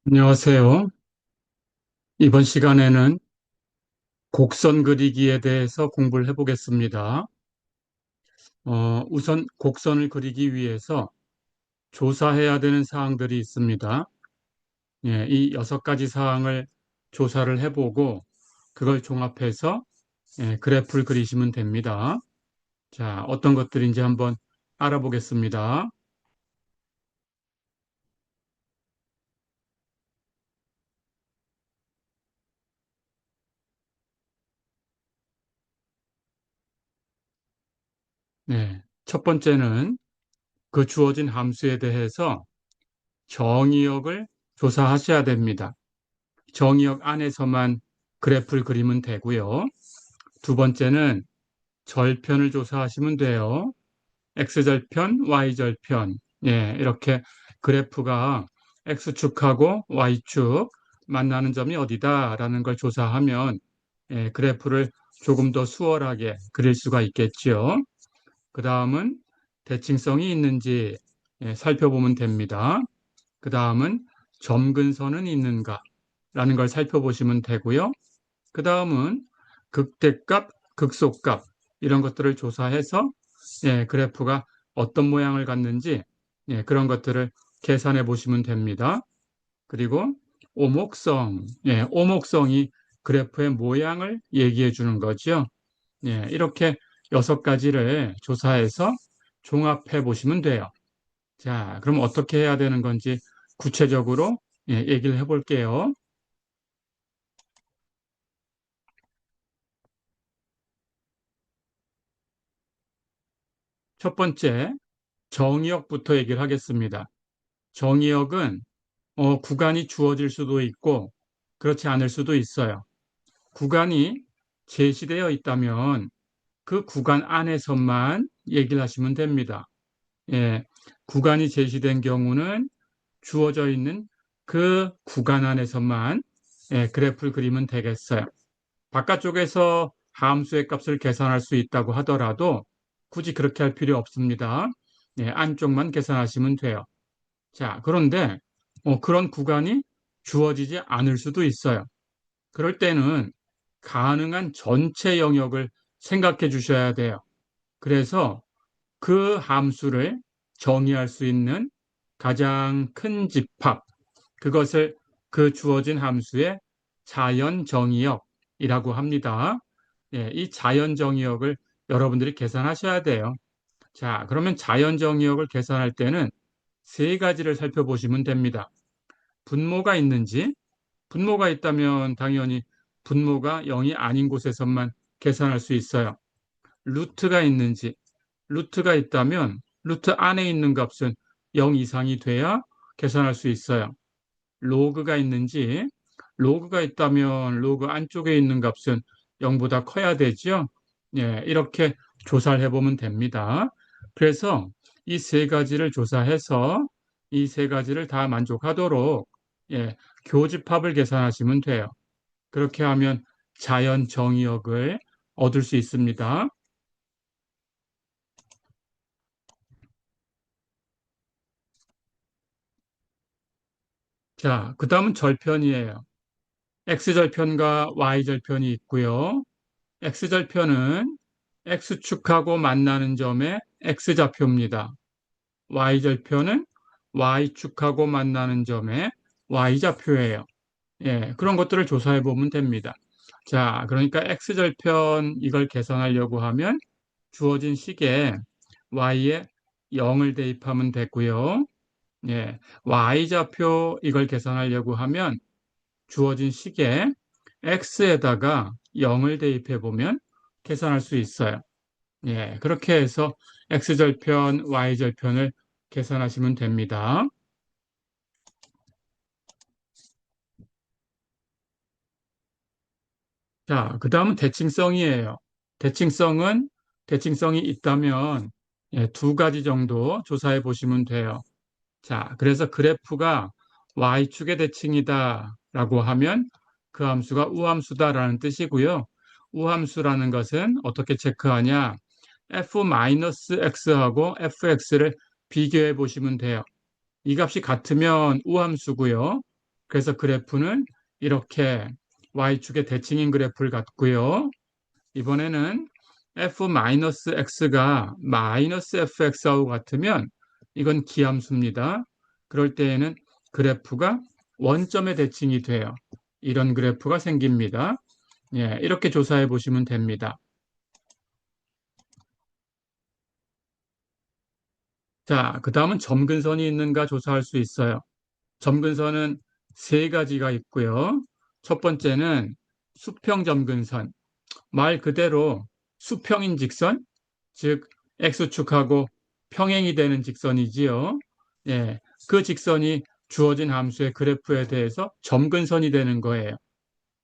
안녕하세요. 이번 시간에는 곡선 그리기에 대해서 공부를 해보겠습니다. 우선 곡선을 그리기 위해서 조사해야 되는 사항들이 있습니다. 예, 이 6가지 사항을 조사를 해보고 그걸 종합해서 그래프를 그리시면 됩니다. 자, 어떤 것들인지 한번 알아보겠습니다. 네, 첫 번째는 그 주어진 함수에 대해서 정의역을 조사하셔야 됩니다. 정의역 안에서만 그래프를 그리면 되고요. 두 번째는 절편을 조사하시면 돼요. X절편, Y절편. 예, 이렇게 그래프가 X축하고 Y축 만나는 점이 어디다라는 걸 조사하면 그래프를 조금 더 수월하게 그릴 수가 있겠죠. 그 다음은 대칭성이 있는지 살펴보면 됩니다. 그 다음은 점근선은 있는가라는 걸 살펴보시면 되고요. 그 다음은 극대값, 극소값 이런 것들을 조사해서 그래프가 어떤 모양을 갖는지 그런 것들을 계산해 보시면 됩니다. 그리고 오목성, 오목성이 그래프의 모양을 얘기해 주는 거죠. 이렇게 6가지를 조사해서 종합해 보시면 돼요. 자, 그럼 어떻게 해야 되는 건지 구체적으로 얘기를 해볼게요. 첫 번째, 정의역부터 얘기를 하겠습니다. 정의역은 구간이 주어질 수도 있고 그렇지 않을 수도 있어요. 구간이 제시되어 있다면 그 구간 안에서만 얘기를 하시면 됩니다. 예, 구간이 제시된 경우는 주어져 있는 그 구간 안에서만 그래프를 그리면 되겠어요. 바깥쪽에서 함수의 값을 계산할 수 있다고 하더라도 굳이 그렇게 할 필요 없습니다. 안쪽만 계산하시면 돼요. 자, 그런데 그런 구간이 주어지지 않을 수도 있어요. 그럴 때는 가능한 전체 영역을 생각해 주셔야 돼요. 그래서 그 함수를 정의할 수 있는 가장 큰 집합, 그것을 그 주어진 함수의 자연 정의역이라고 합니다. 이 자연 정의역을 여러분들이 계산하셔야 돼요. 자, 그러면 자연 정의역을 계산할 때는 3가지를 살펴보시면 됩니다. 분모가 있는지, 분모가 있다면 당연히 분모가 0이 아닌 곳에서만 계산할 수 있어요. 루트가 있는지, 루트가 있다면 루트 안에 있는 값은 0 이상이 돼야 계산할 수 있어요. 로그가 있는지, 로그가 있다면 로그 안쪽에 있는 값은 0보다 커야 되죠. 이렇게 조사를 해보면 됩니다. 그래서 이 3가지를 조사해서 이 3가지를 다 만족하도록 교집합을 계산하시면 돼요. 그렇게 하면 자연 정의역을 얻을 수 있습니다. 자, 그 다음은 절편이에요. X절편과 Y절편이 있고요. X절편은 X축하고 만나는 점의 X좌표입니다. Y절편은 Y축하고 만나는 점의 Y좌표예요. 그런 것들을 조사해 보면 됩니다. 자, 그러니까 X절편 이걸 계산하려고 하면 주어진 식에 Y에 0을 대입하면 되고요. Y좌표 이걸 계산하려고 하면 주어진 식에 x에다가 0을 대입해 보면 계산할 수 있어요. 그렇게 해서 x절편, y절편을 계산하시면 됩니다. 자, 그 다음은 대칭성이에요. 대칭성은 대칭성이 있다면 2가지 정도 조사해 보시면 돼요. 자, 그래서 그래프가 y축의 대칭이다라고 하면 그 함수가 우함수다라는 뜻이고요. 우함수라는 것은 어떻게 체크하냐? f-x하고 fx를 비교해 보시면 돼요. 이 값이 같으면 우함수고요. 그래서 그래프는 이렇게 y축의 대칭인 그래프를 갖고요. 이번에는 f-x가 마이너스 fx하고 같으면 이건 기함수입니다. 그럴 때에는 그래프가 원점의 대칭이 돼요. 이런 그래프가 생깁니다. 예, 이렇게 조사해 보시면 됩니다. 자, 그 다음은 점근선이 있는가 조사할 수 있어요. 점근선은 세 가지가 있고요. 첫 번째는 수평 점근선. 말 그대로 수평인 직선, 즉 X축하고 평행이 되는 직선이지요. 예, 그 직선이 주어진 함수의 그래프에 대해서 점근선이 되는 거예요.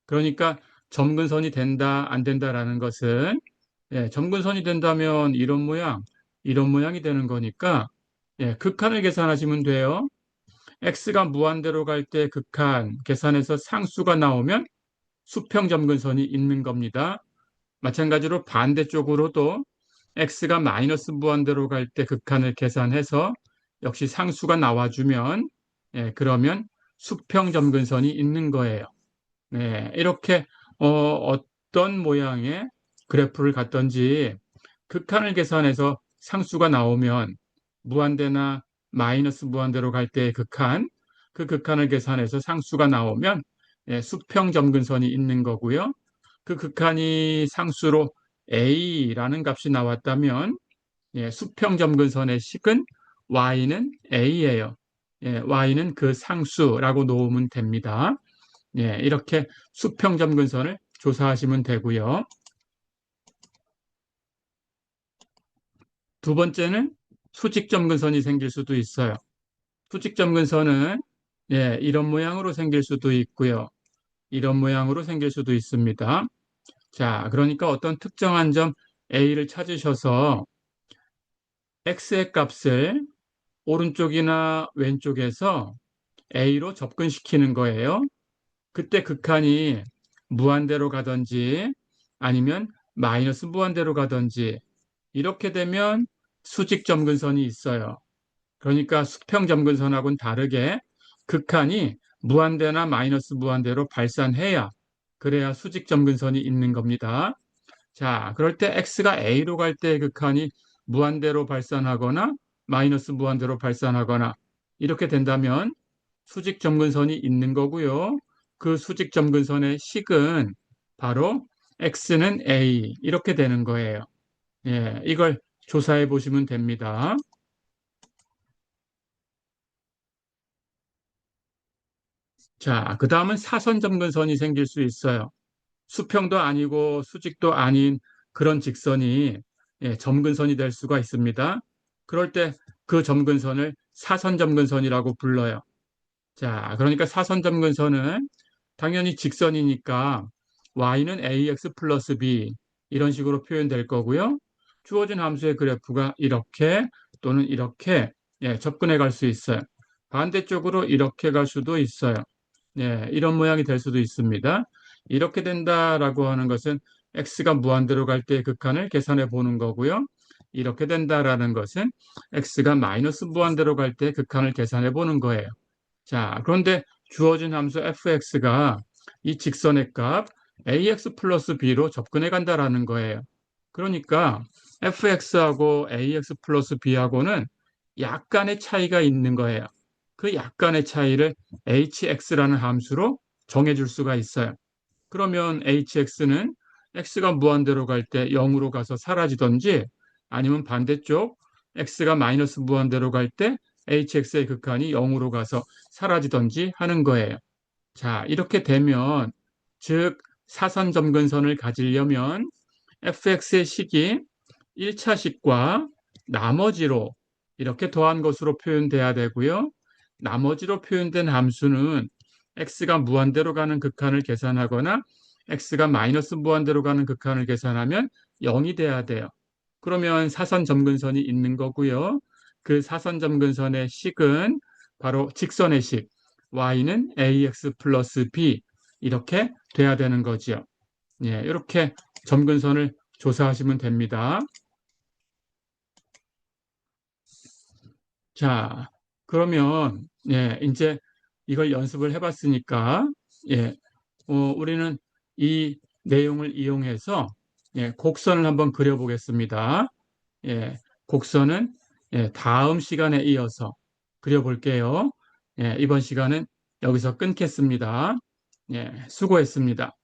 그러니까 점근선이 된다, 안 된다라는 것은 점근선이 된다면 이런 모양이 되는 거니까 극한을 계산하시면 돼요. x가 무한대로 갈 때 극한 계산해서 상수가 나오면 수평 점근선이 있는 겁니다. 마찬가지로 반대쪽으로도 x가 마이너스 무한대로 갈 때 극한을 계산해서 역시 상수가 나와주면 그러면 수평 점근선이 있는 거예요. 네, 이렇게 어떤 모양의 그래프를 갖던지 극한을 계산해서 상수가 나오면 무한대나 마이너스 무한대로 갈 때의 극한, 그 극한을 계산해서 상수가 나오면 수평 점근선이 있는 거고요. 그 극한이 상수로 a라는 값이 나왔다면 수평 점근선의 식은 y는 a예요. y는 그 상수라고 놓으면 됩니다. 이렇게 수평 점근선을 조사하시면 되고요. 두 번째는 수직 점근선이 생길 수도 있어요. 수직 점근선은 이런 모양으로 생길 수도 있고요. 이런 모양으로 생길 수도 있습니다. 자, 그러니까 어떤 특정한 점 A를 찾으셔서 X의 값을 오른쪽이나 왼쪽에서 A로 접근시키는 거예요. 그때 극한이 무한대로 가든지 아니면 마이너스 무한대로 가든지 이렇게 되면 수직 점근선이 있어요. 그러니까 수평 점근선하고는 다르게 극한이 무한대나 마이너스 무한대로 발산해야 그래야 수직 점근선이 있는 겁니다. 자, 그럴 때 x가 a로 갈 때 극한이 무한대로 발산하거나 마이너스 무한대로 발산하거나 이렇게 된다면 수직 점근선이 있는 거고요. 그 수직 점근선의 식은 바로 x는 a 이렇게 되는 거예요. 이걸 조사해 보시면 됩니다. 자, 그 다음은 사선 점근선이 생길 수 있어요. 수평도 아니고 수직도 아닌 그런 직선이 점근선이 될 수가 있습니다. 그럴 때 그 점근선을 사선 점근선이라고 불러요. 자, 그러니까 사선 점근선은 당연히 직선이니까 y는 ax 플러스 b 이런 식으로 표현될 거고요. 주어진 함수의 그래프가 이렇게 또는 이렇게 접근해 갈 수 있어요. 반대쪽으로 이렇게 갈 수도 있어요. 이런 모양이 될 수도 있습니다. 이렇게 된다라고 하는 것은 x가 무한대로 갈 때 극한을 계산해 보는 거고요. 이렇게 된다라는 것은 x가 마이너스 무한대로 갈 때 극한을 계산해 보는 거예요. 자, 그런데 주어진 함수 fx가 이 직선의 값 ax 플러스 b로 접근해 간다라는 거예요. 그러니까 fx하고 ax 플러스 b하고는 약간의 차이가 있는 거예요. 그 약간의 차이를 hx라는 함수로 정해줄 수가 있어요. 그러면 hx는 x가 무한대로 갈 때 0으로 가서 사라지던지 아니면 반대쪽 x가 마이너스 무한대로 갈 때 hx의 극한이 0으로 가서 사라지던지 하는 거예요. 자, 이렇게 되면 즉 사선 점근선을 가지려면 fx의 식이 1차 식과 나머지로 이렇게 더한 것으로 표현돼야 되고요. 나머지로 표현된 함수는 x가 무한대로 가는 극한을 계산하거나 x가 마이너스 무한대로 가는 극한을 계산하면 0이 돼야 돼요. 그러면 사선 점근선이 있는 거고요. 그 사선 점근선의 식은 바로 직선의 식 y는 ax 플러스 b 이렇게 돼야 되는 거죠. 이렇게 점근선을 조사하시면 됩니다. 자, 그러면 이제 이걸 연습을 해봤으니까 예, 우리는 이 내용을 이용해서 곡선을 한번 그려보겠습니다. 예, 곡선은 다음 시간에 이어서 그려볼게요. 이번 시간은 여기서 끊겠습니다. 수고했습니다.